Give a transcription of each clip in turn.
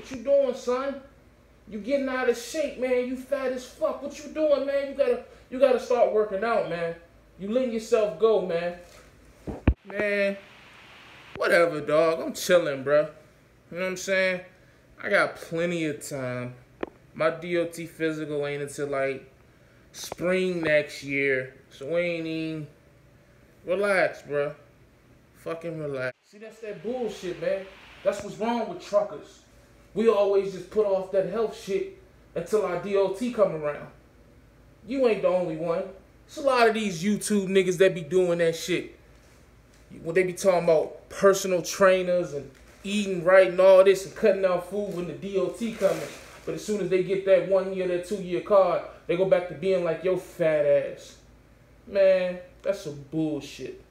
What you doing, son? You getting out of shape, man. You fat as fuck. What you doing, man? You gotta start working out, man. You letting yourself go, man. Man, whatever, dog. I'm chilling, bro. You know what I'm saying? I got plenty of time. My DOT physical ain't until like spring next year. So we ain't even... Relax, bro. Fucking relax. See, that's that bullshit, man. That's what's wrong with truckers. We always just put off that health shit until our DOT come around. You ain't the only one. It's a lot of these YouTube niggas that be doing that shit. When they be talking about personal trainers and eating right and all this and cutting out food when the DOT coming. But as soon as they get that 1 year, that 2 year card, they go back to being like your fat ass. Man, that's some bullshit.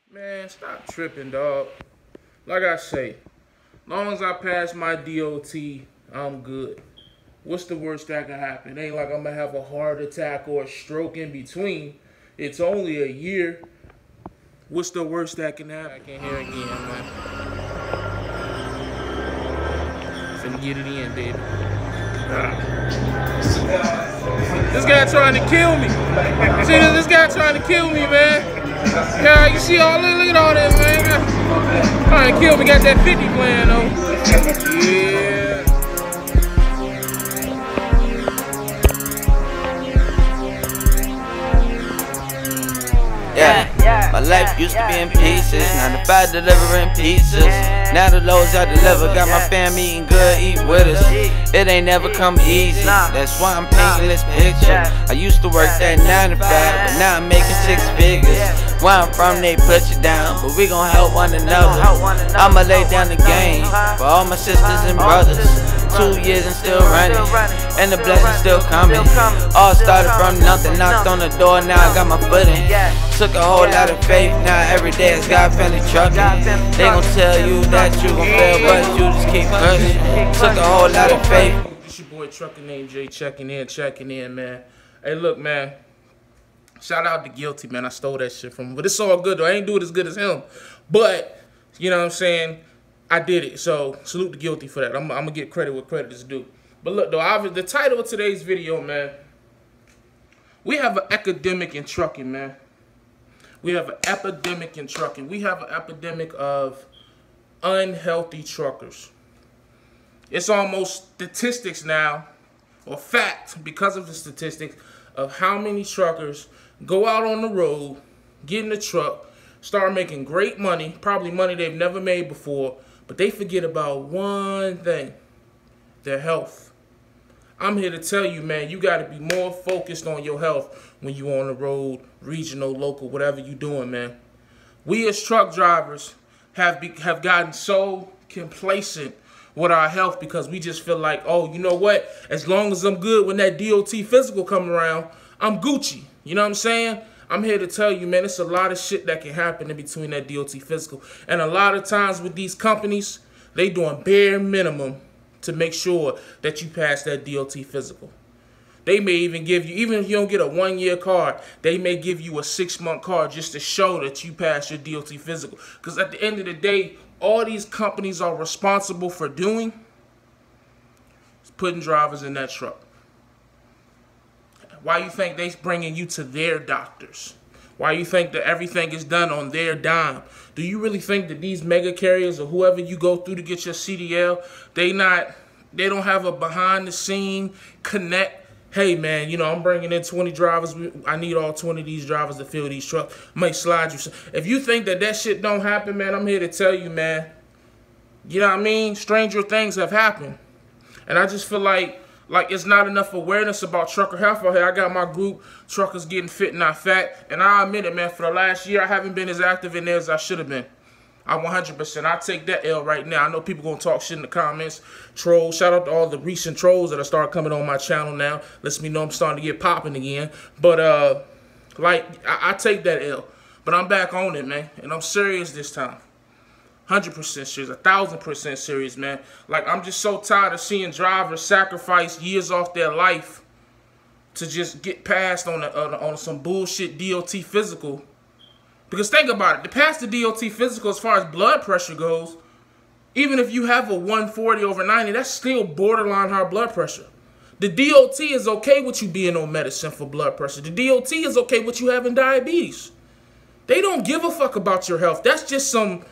Man, stop tripping, dog. Like I say, long as I pass my DOT, I'm good. What's the worst that can happen? It ain't like I'm gonna have a heart attack or a stroke in between. It's only a year. What's the worst that can happen? I can hear again, man. Finna get it in, baby. This guy trying to kill me. See, this guy trying to kill me, man. Yeah, you see all this? Look at all this, man. Trying to kill me. Got that 50 playing, though. Yeah. Yeah, my life used to be in pieces, now the by delivering pizzas. Now the loads I deliver, got my fam eating good, eat with us. It ain't never come easy, that's why I'm painting this picture. I used to work that 9 to 5, but now I'm making 6 figures. Where I'm from, they put you down, but we gon' help one another. I'ma lay down the game for all my sisters and brothers. 2 years and still running, and the blessings still coming. All started from nothing, knocked on the door, now I got my footing. Took a whole lot of faith, now every day it's God family trucking. They gon' tell you that you gon' fail, but you just keep pushing. Took a whole lot of faith. It's your boy Atruckernamedjay checking in, man. Hey, look, man. Shout out to Guilty, man. I stole that shit from him. But it's all good, though. I ain't do it as good as him. But, you know what I'm saying? I did it. So, salute to Guilty for that. I'm going to get credit where credit is due. But look, though, the title of today's video, man, we have an epidemic in trucking, man. We have an epidemic in trucking. We have an epidemic of unhealthy truckers. It's almost statistics now, or fact, because of the statistics, of how many truckers go out on the road, get in the truck, start making great money, probably money they've never made before, but they forget about one thing, their health. I'm here to tell you, man, you got to be more focused on your health when you're on the road, regional, local, whatever you're doing, man. We as truck drivers have gotten so complacent with our health because we just feel like, oh, you know what? As long as I'm good when that DOT physical come around, I'm Gucci. You know what I'm saying? I'm here to tell you, man, it's a lot of shit that can happen in between that DOT physical. And a lot of times with these companies, they doing bare minimum to make sure that you pass that DOT physical. They may even give you, even if you don't get a 1 year card, they may give you a 6-month card just to show that you passed your DOT physical. Because at the end of the day, all these companies are responsible for doing is putting drivers in that truck. Why you think they bringing you to their doctors? Why you think that everything is done on their dime? Do you really think that these mega carriers or whoever you go through to get your CDL, they don't have a behind the scene connect? Hey man, you know, I'm bringing in 20 drivers. I need all 20 of these drivers to fill these trucks. Might slide you. If you think that shit don't happen, man, I'm here to tell you, man. You know what I mean? Stranger things have happened. And I just feel like it's not enough awareness about trucker health out here. I got my group, Truckers Getting Fit Not Fat, and I admit it, man, for the last year, I haven't been as active in there as I should have been. I 100%. I take that L right now. I know people going to talk shit in the comments. Trolls. Shout out to all the recent trolls that are starting coming on my channel now. Lets me know I'm starting to get popping again. But, I take that L. But I'm back on it, man. And I'm serious this time. 100% serious, 1,000% serious, man. Like, I'm just so tired of seeing drivers sacrifice years off their life to just get passed on some bullshit DOT physical. Because think about it, to pass the DOT physical as far as blood pressure goes, Even if you have a 140/90, that's still borderline high blood pressure. The DOT is okay with you being on medicine for blood pressure. The DOT is okay with you having diabetes. They don't give a fuck about your health. That's just some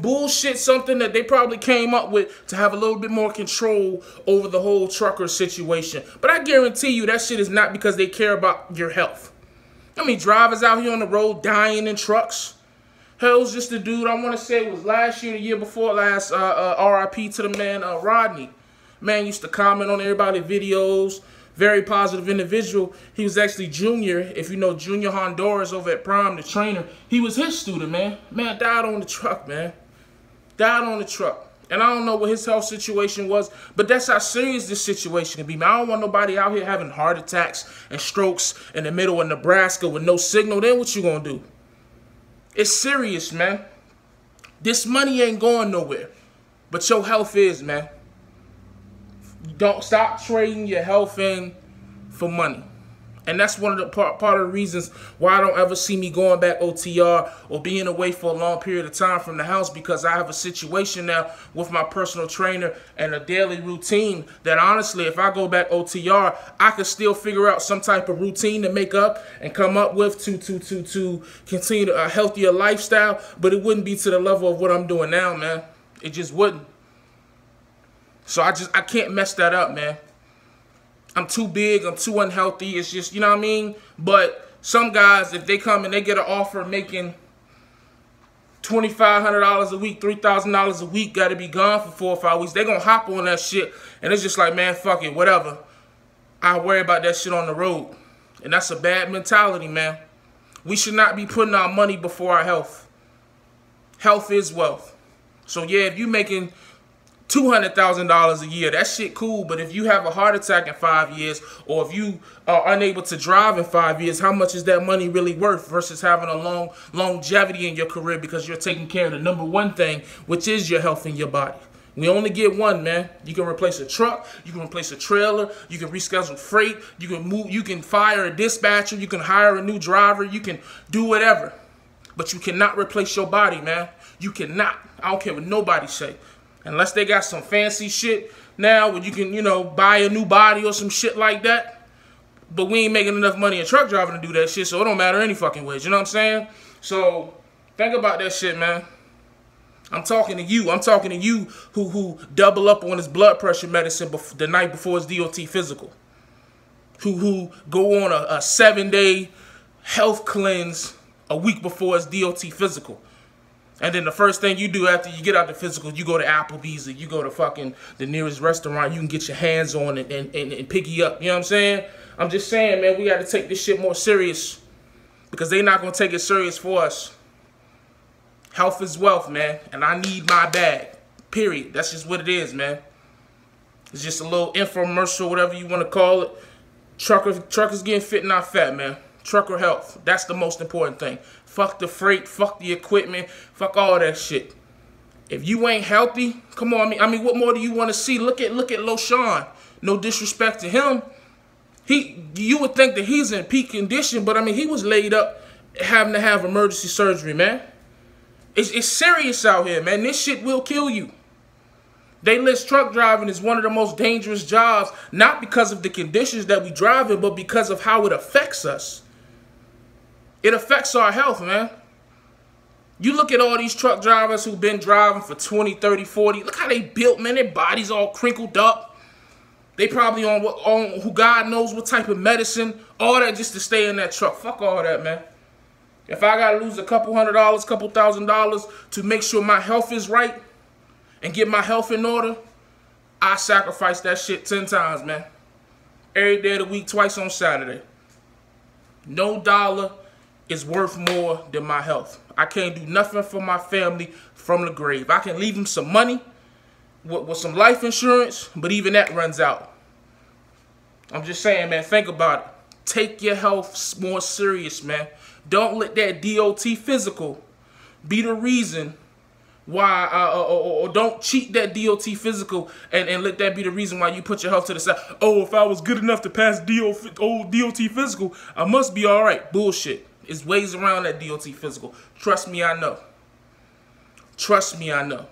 bullshit, something that they probably came up with to have a little bit more control over the whole trucker situation. But I guarantee you that shit is not because they care about your health. I mean, drivers out here on the road dying in trucks. Hell, it was just a dude, I want to say it was last year, the year before last, RIP to the man, Rodney. Man used to comment on everybody's videos. Very positive individual. He was actually Junior. If you know Junior Honduras over at Prime, the trainer, he was his student, man. Man died on the truck, man. Died on the truck. And I don't know what his health situation was, but that's how serious this situation can be, man. I don't want nobody out here having heart attacks and strokes in the middle of Nebraska with no signal. Then what you gonna do? It's serious, man. This money ain't going nowhere, but your health is, man. Don't stop trading your health in for money. And that's one of the part of the reasons why I don't ever see me going back OTR or being away for a long period of time from the house, because I have a situation now with my personal trainer and a daily routine that honestly, if I go back OTR, I could still figure out some type of routine to make up and come up with to continue a healthier lifestyle, but it wouldn't be to the level of what I'm doing now, man. It just wouldn't. So I can't mess that up, man. I'm too big, I'm too unhealthy. It's just, you know what I mean? But some guys, if they come and they get an offer making $2,500 a week, $3,000 a week, got to be gone for 4 or 5 weeks, they're going to hop on that shit. And it's just like, man, fuck it, whatever. I'll worry about that shit on the road. And that's a bad mentality, man. We should not be putting our money before our health. Health is wealth. So yeah, if you're making $200,000 a year, that shit cool, but if you have a heart attack in 5 years, or if you are unable to drive in 5 years, how much is that money really worth versus having a longevity in your career because you're taking care of the number one thing, which is your health and your body. We only get one, man. You can replace a truck, you can replace a trailer, you can reschedule freight, you can move, you can fire a dispatcher, you can hire a new driver, you can do whatever. But you cannot replace your body, man. You cannot. I don't care what nobody say. Unless they got some fancy shit now where you can, you know, buy a new body or some shit like that. But we ain't making enough money in truck driving to do that shit, so it don't matter any fucking ways. You know what I'm saying? So think about that shit, man. I'm talking to you. I'm talking to you who double up on his blood pressure medicine the night before his DOT physical. Who go on a 7-day health cleanse a week before his DOT physical. And then the first thing you do after you get out the physical, you go to Applebee's or you go to fucking the nearest restaurant you can get your hands on and piggy up. You know what I'm saying? I'm just saying, man, we got to take this shit more serious because they're not going to take it serious for us. Health is wealth, man, and I need my bag, period. That's just what it is, man. It's just a little infomercial, whatever you want to call it. Truckers getting fit, not fat, man. Trucker health, that's the most important thing. Fuck the freight, fuck the equipment, fuck all that shit. If you ain't healthy, come on, I mean, what more do you want to see? Look at LoShawn. No disrespect to him. You would think that he's in peak condition, but I mean, he was laid up having to have emergency surgery, man. It's serious out here, man. This shit will kill you. They list truck driving as one of the most dangerous jobs, not because of the conditions that we drive in, but because of how it affects us. It affects our health, man. You look at all these truck drivers who've been driving for 20, 30, 40. Look how they built, man. Their bodies all crinkled up. They probably on who God knows what type of medicine. All that just to stay in that truck. Fuck all that, man. If I got to lose a couple $100, couple $1,000 to make sure my health is right and get my health in order, I sacrifice that shit 10 times, man. Every day of the week, twice on Saturday. No dollar is worth more than my health. I can't do nothing for my family from the grave. I can leave them some money with some life insurance, but even that runs out. I'm just saying, man, think about it. Take your health more serious, man. Don't let that DOT physical be the reason why, or don't cheat that DOT physical and let that be the reason why you put your health to the side. Oh, if I was good enough to pass DOT physical, I must be all right. Bullshit. It's ways around that DOT physical. Trust me, I know. Trust me, I know.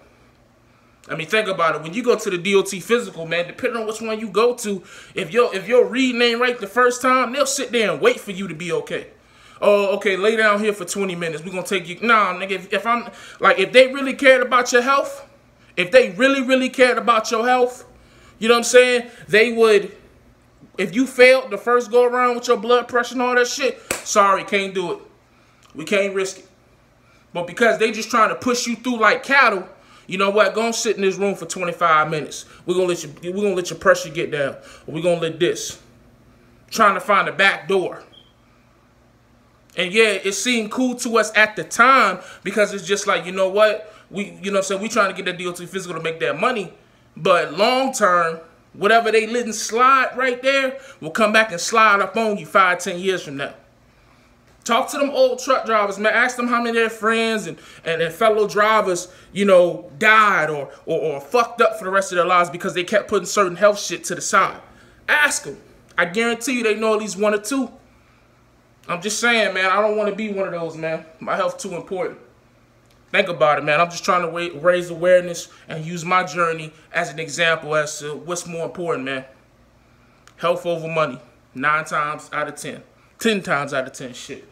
I mean, think about it. When you go to the DOT physical, man, depending on which one you go to, if your reading ain't right the first time, they'll sit there and wait for you to be okay. Oh, okay, lay down here for 20 minutes. We're going to take you. Nah, nigga, if they really cared about your health, if they really cared about your health, you know what I'm saying? They would, if you failed the first go around with your blood pressure and all that shit, sorry, can't do it. We can't risk it. But because they just trying to push you through like cattle, you know what? Go and sit in this room for 25 minutes. We're gonna let your pressure get down. We're gonna let this. Trying to find the back door. And yeah, it seemed cool to us at the time because it's just like, you know what? We trying to get that DOT physical to make that money. But long term, whatever they letting slide right there will come back and slide up on you 5, 10 years from now. Talk to them old truck drivers, man. Ask them how many of their friends and fellow drivers, you know, died or fucked up for the rest of their lives because they kept putting certain health shit to the side. Ask them. I guarantee you they know at least 1 or 2. I'm just saying, man, I don't want to be one of those, man. My health too important. Think about it, man. I'm just trying to raise awareness and use my journey as an example as to what's more important, man. Health over money. 9 times out of 10. 10 times out of 10, shit.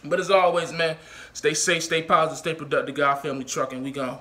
But as always, man, stay safe, stay positive, stay productive. God Family Trucking. We gone.